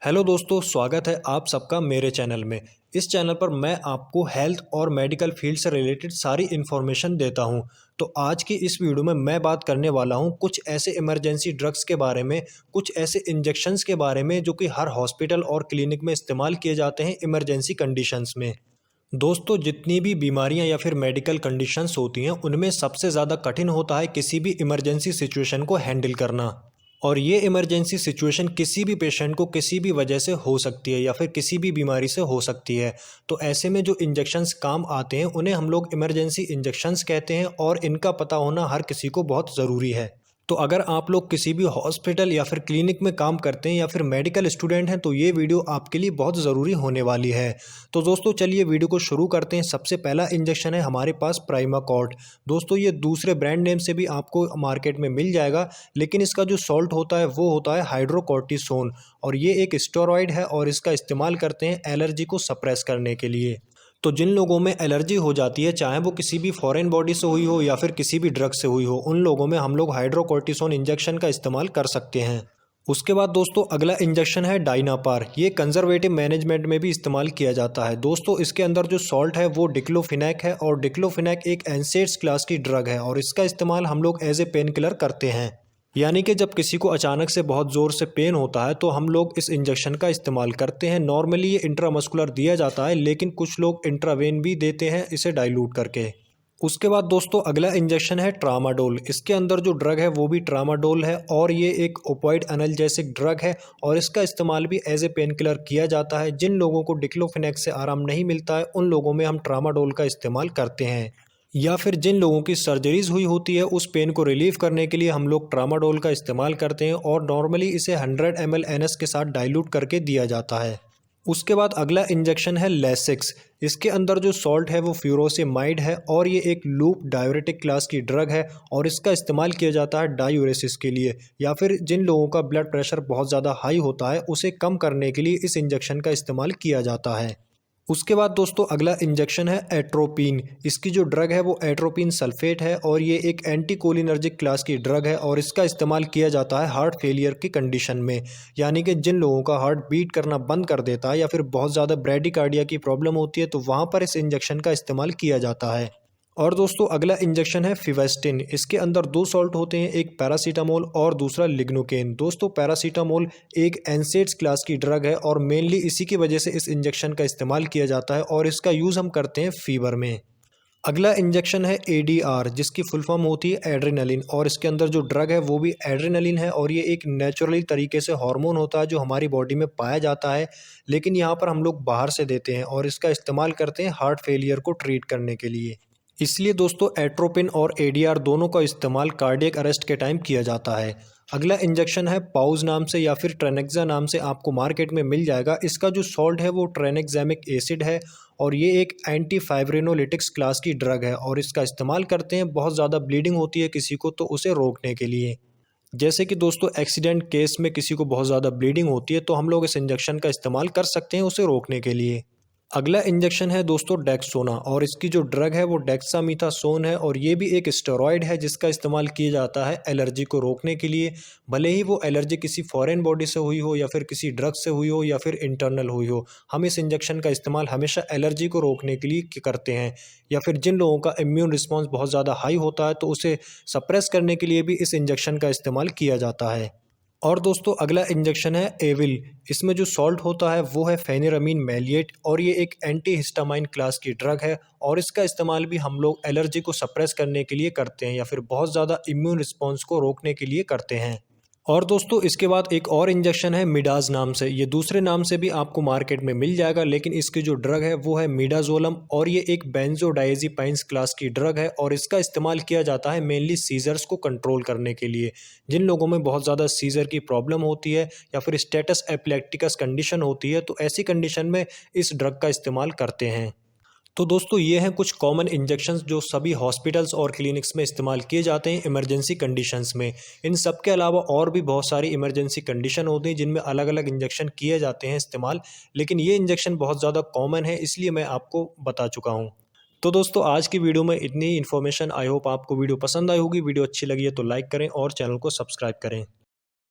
Hello दोस्तों, स्वागत है आप सबका मेरे चैनल में। इस चैनल पर मैं आपको हेल्थ और मेडिकल फील्ड से रिलेटेड सारी इन्फॉर्मेशन देता हूं। तो आज की इस वीडियो में मैं बात करने वाला हूं कुछ ऐसे इमरजेंसी ड्रग्स के बारे में, कुछ ऐसे इंजेक्शंस के बारे में जो कि हर हॉस्पिटल और क्लिनिक में इस्तेमाल किए जाते हैं इमरजेंसी कंडीशंस में। दोस्तों, जितनी भी बीमारियां या फिर मेडिकल कंडीशंस होती हैं उनमें सबसे ज़्यादा कठिन होता है किसी भी इमरजेंसी सिचुएशन को हैंडल करना। और ये इमरजेंसी सिचुएशन किसी भी पेशेंट को किसी भी वजह से हो सकती है या फिर किसी भी बीमारी से हो सकती है। तो ऐसे में जो इंजेक्शंस काम आते हैं उन्हें हम लोग इमरजेंसी इंजेक्शंस कहते हैं और इनका पता होना हर किसी को बहुत ज़रूरी है। तो अगर आप लोग किसी भी हॉस्पिटल या फिर क्लिनिक में काम करते हैं या फिर मेडिकल स्टूडेंट हैं तो ये वीडियो आपके लिए बहुत ज़रूरी होने वाली है। तो दोस्तों चलिए वीडियो को शुरू करते हैं। सबसे पहला इंजेक्शन है हमारे पास प्राइमाकॉर्ड। दोस्तों ये दूसरे ब्रांड नेम से भी आपको मार्केट में मिल जाएगा, लेकिन इसका जो सॉल्ट होता है वो होता है हाइड्रोकॉर्टिसोन और ये एक स्टेरॉयड है और इसका इस्तेमाल करते हैं एलर्जी को सप्रेस करने के लिए। तो जिन लोगों में एलर्जी हो जाती है, चाहे वो किसी भी फॉरेन बॉडी से हुई हो या फिर किसी भी ड्रग से हुई हो, उन लोगों में हम लोग हाइड्रोकॉर्टिसोन इंजेक्शन का इस्तेमाल कर सकते हैं। उसके बाद दोस्तों अगला इंजेक्शन है डाइनापार। ये कंजर्वेटिव मैनेजमेंट में भी इस्तेमाल किया जाता है। दोस्तों इसके अंदर जो सॉल्ट है वो डिक्लोफिनैक है और डिक्लोफिनैक एक एनसेड्स क्लास की ड्रग है और इसका इस्तेमाल हम लोग एज ए पेन किलर करते हैं। यानी कि जब किसी को अचानक से बहुत ज़ोर से पेन होता है तो हम लोग इस इंजेक्शन का इस्तेमाल करते हैं। नॉर्मली ये इंट्रामस्कुलर दिया जाता है, लेकिन कुछ लोग इंट्रावेन भी देते हैं इसे डाइल्यूट करके। उसके बाद दोस्तों अगला इंजेक्शन है ट्रामाडोल। इसके अंदर जो ड्रग है वो भी ट्रामाडोल है और ये एक ओपॉइड एनाल्जेसिक ड्रग है और इसका इस्तेमाल भी एज ए पेन किलर किया जाता है। जिन लोगों को डिक्लोफिनैक से आराम नहीं मिलता है उन लोगों में हम ट्रामाडोल का इस्तेमाल करते हैं, या फिर जिन लोगों की सर्जरीज हुई होती है उस पेन को रिलीव करने के लिए हम लोग ट्रामाडोल का इस्तेमाल करते हैं और नॉर्मली इसे 100 ml NS के साथ डाइल्यूट करके दिया जाता है। उसके बाद अगला इंजेक्शन है लेसिक्स। इसके अंदर जो सॉल्ट है वो फ्यूरोसेमाइड है और ये एक लूप डायूरेटिक क्लास की ड्रग है और इसका इस्तेमाल किया जाता है डायूरेसिस के लिए, या फिर जिन लोगों का ब्लड प्रेशर बहुत ज़्यादा हाई होता है उसे कम करने के लिए इस इंजेक्शन का इस्तेमाल किया जाता है। उसके बाद दोस्तों अगला इंजेक्शन है एट्रोपिन। इसकी जो ड्रग है वो एट्रोपिन सल्फेट है और ये एक एंटीकोलिनर्जिक क्लास की ड्रग है और इसका इस्तेमाल किया जाता है हार्ट फेलियर की कंडीशन में, यानी कि जिन लोगों का हार्ट बीट करना बंद कर देता है या फिर बहुत ज़्यादा ब्रेडिकार्डिया की प्रॉब्लम होती है तो वहाँ पर इस इंजेक्शन का इस्तेमाल किया जाता है। और दोस्तों अगला इंजेक्शन है फिवेस्टिन। इसके अंदर दो सॉल्ट होते हैं, एक पैरासीटामोल और दूसरा लिग्नोकेन। दोस्तों पैरासीटामोल एक एनसेड्स क्लास की ड्रग है और मेनली इसी की वजह से इस इंजेक्शन का इस्तेमाल किया जाता है और इसका यूज़ हम करते हैं फीवर में। अगला इंजेक्शन है एडीआर, जिसकी फुल फॉर्म होती है एड्रेनलिन और इसके अंदर जो ड्रग है वो भी एड्रेनलिन है और ये एक नेचुरली तरीके से हार्मोन होता है जो हमारी बॉडी में पाया जाता है, लेकिन यहाँ पर हम लोग बाहर से देते हैं और इसका इस्तेमाल करते हैं हार्ट फेलियर को ट्रीट करने के लिए। इसलिए दोस्तों एट्रोपिन और एडीआर दोनों का इस्तेमाल कार्डियक अरेस्ट के टाइम किया जाता है। अगला इंजेक्शन है पाउज नाम से या फिर ट्रेनेक्सा नाम से आपको मार्केट में मिल जाएगा। इसका जो सॉल्ट है वो ट्रेनेक्सामिक एसिड है और ये एक एंटी फाइब्रिनोलिटिक्स क्लास की ड्रग है और इसका इस्तेमाल करते हैं बहुत ज़्यादा ब्लीडिंग होती है किसी को तो उसे रोकने के लिए। जैसे कि दोस्तों एक्सीडेंट केस में किसी को बहुत ज़्यादा ब्लीडिंग होती है तो हम लोग इस इंजेक्शन का इस्तेमाल कर सकते हैं उसे रोकने के लिए। अगला इंजेक्शन है दोस्तों डेक्सोना और इसकी जो ड्रग है वो डेक्सामीथासोन है और ये भी एक स्टेरॉयड है जिसका इस्तेमाल किया जाता है एलर्जी को रोकने के लिए। भले ही वो एलर्जी किसी फॉरेन बॉडी से हुई हो या फिर किसी ड्रग से हुई हो या फिर इंटरनल हुई हो, हम इस इंजेक्शन का इस्तेमाल हमेशा एलर्जी को रोकने के लिए करते हैं। या फिर जिन लोगों का इम्यून रिस्पॉन्स बहुत ज़्यादा हाई होता है तो उसे सप्रेस करने के लिए भी इस इंजेक्शन का इस्तेमाल किया जाता है। और दोस्तों अगला इंजेक्शन है एविल। इसमें जो सॉल्ट होता है वो है फेनिरामिन मैलिएट और ये एक एंटी हिस्टामाइन क्लास की ड्रग है और इसका इस्तेमाल भी हम लोग एलर्जी को सप्रेस करने के लिए करते हैं या फिर बहुत ज़्यादा इम्यून रिस्पॉन्स को रोकने के लिए करते हैं। और दोस्तों इसके बाद एक और इंजेक्शन है मिडाज नाम से। ये दूसरे नाम से भी आपको मार्केट में मिल जाएगा, लेकिन इसकी जो ड्रग है वो है मिडाजोलम और ये एक बेंजोडाइजेपाइंस क्लास की ड्रग है और इसका इस्तेमाल किया जाता है मेनली सीजर्स को कंट्रोल करने के लिए। जिन लोगों में बहुत ज़्यादा सीजर की प्रॉब्लम होती है या फिर स्टेटस एपिलेप्टिकस कंडीशन होती है तो ऐसी कंडीशन में इस ड्रग का इस्तेमाल करते हैं। तो दोस्तों ये हैं कुछ कॉमन इंजेक्शंस जो सभी हॉस्पिटल्स और क्लिनिक्स में इस्तेमाल किए जाते हैं इमरजेंसी कंडीशंस में। इन सब के अलावा और भी बहुत सारी इमरजेंसी कंडीशन होती हैं जिनमें अलग अलग इंजेक्शन किए जाते हैं इस्तेमाल, लेकिन ये इंजेक्शन बहुत ज़्यादा कॉमन है इसलिए मैं आपको बता चुका हूँ। तो दोस्तों आज की वीडियो में इतनी ही इन्फॉर्मेशन। आई होप आपको वीडियो पसंद आई होगी। वीडियो अच्छी लगी है तो लाइक करें और चैनल को सब्सक्राइब करें।